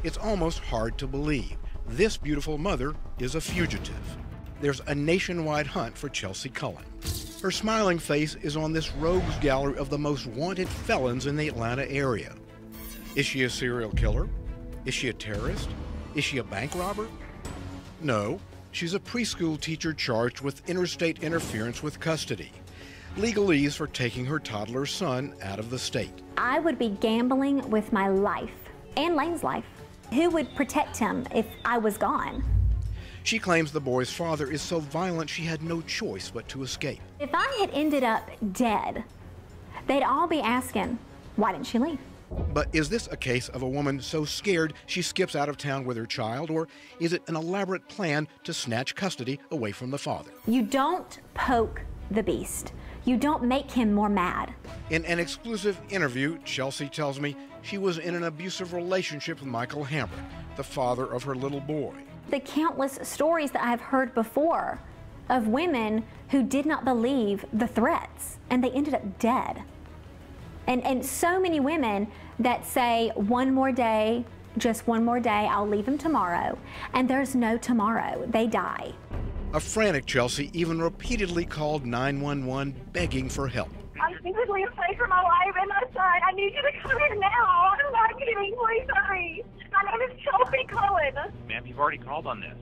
It's almost hard to believe. This beautiful mother is a fugitive. There's a nationwide hunt for Chelsea Cullen. Her smiling face is on this rogues gallery of the most wanted felons in the Atlanta area. Is she a serial killer? Is she a terrorist? Is she a bank robber? No, she's a preschool teacher charged with interstate interference with custody. Legalese for taking her toddler son out of the state. I would be gambling with my life and Lane's life. Who would protect him if I was gone? She claims the boy's father is so violent she had no choice but to escape. If I had ended up dead, they'd all be asking, why didn't she leave? But is this a case of a woman so scared she skips out of town with her child, or is it an elaborate plan to snatch custody away from the father? You don't poke the beast. You don't make him more mad. In an exclusive interview, Chelsea tells me she was in an abusive relationship with Michael Hamrick, the father of her little boy. The countless stories that I've heard before of women who did not believe the threats and they ended up dead. And so many women that say, one more day, just one more day, I'll leave him tomorrow. And there's no tomorrow, they die. A frantic Chelsea even repeatedly called 911 begging for help. I'm physically afraid for my life and my son. I need you to come here now. I'm not kidding. Please hurry. My name is Chelsea Cullen. Ma'am, you've already called on this.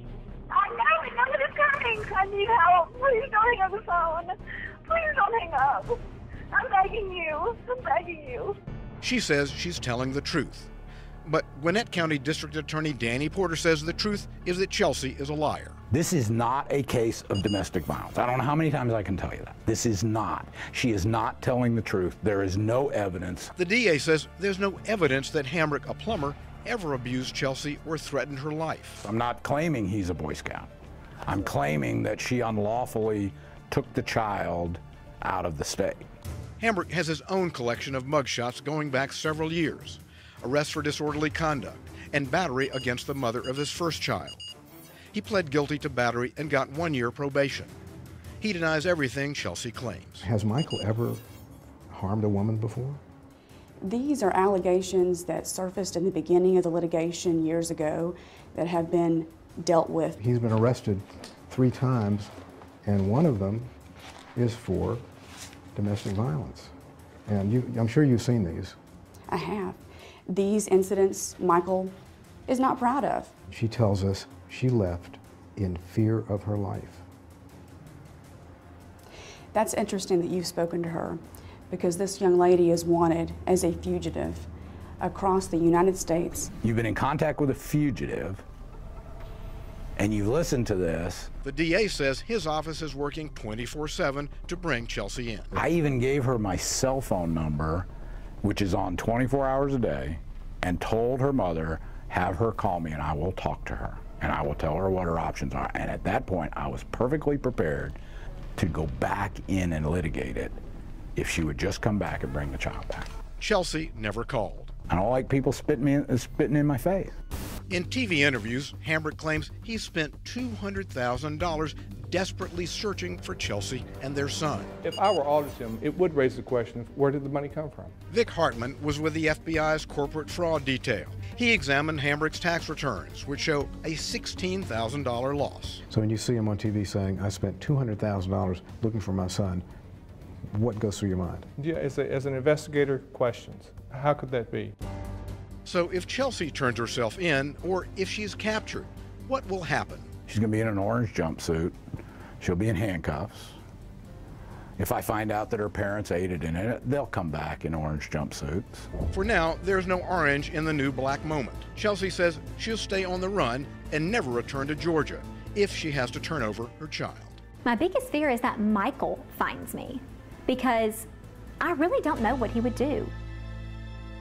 I know that it's coming. I need help. Please don't hang up the phone. Please don't hang up. I'm begging you. I'm begging you. She says she's telling the truth. But Gwinnett County District Attorney Danny Porter says the truth is that Chelsea is a liar. This is not a case of domestic violence. I don't know how many times I can tell you that. This is not. She is not telling the truth. There is no evidence. The DA says there's no evidence that Hamrick, a plumber, ever abused Chelsea or threatened her life. I'm not claiming he's a Boy Scout. I'm claiming that she unlawfully took the child out of the state. Hamrick has his own collection of mugshots going back several years. Arrest for disorderly conduct and battery against the mother of his first child. He pled guilty to battery and got 1 year probation. He denies everything Chelsea claims. Has Michael ever harmed a woman before? These are allegations that surfaced in the beginning of the litigation years ago that have been dealt with. He's been arrested 3 times, and one of them is for domestic violence. And I'm sure you've seen these. I have. These incidents Michael is not proud of. She tells us she left in fear of her life. That's interesting that you've spoken to her, because this young lady is wanted as a fugitive across the United States. You've been in contact with a fugitive, and you've listened to this. The DA says his office is working 24/7 to bring Chelsea in. I even gave her my cell phone number, which is on 24 hours a day, and told her mother, have her call me and I will talk to her and I will tell her what her options are. And at that point, I was perfectly prepared to go back in and litigate it if she would just come back and bring the child back. Chelsea never called. I don't like people spitting in my face. In TV interviews, Hamrick claims he spent $200,000 desperately searching for Chelsea and their son. If I were auditing him, it would raise the question of where did the money come from? Vic Hartman was with the FBI's corporate fraud detail. He examined Hamrick's tax returns, which show a $16,000 loss. So when you see him on TV saying, I spent $200,000 looking for my son, what goes through your mind? Yeah, as an investigator, questions. How could that be? So if Chelsea turns herself in, or if she's captured, what will happen? She's going to be in an orange jumpsuit. She'll be in handcuffs. If I find out that her parents aided in it, they'll come back in orange jumpsuits. For now, there's no orange in the new black moment. Chelsea says she'll stay on the run and never return to Georgia if she has to turn over her child. My biggest fear is that Michael finds me, because I really don't know what he would do.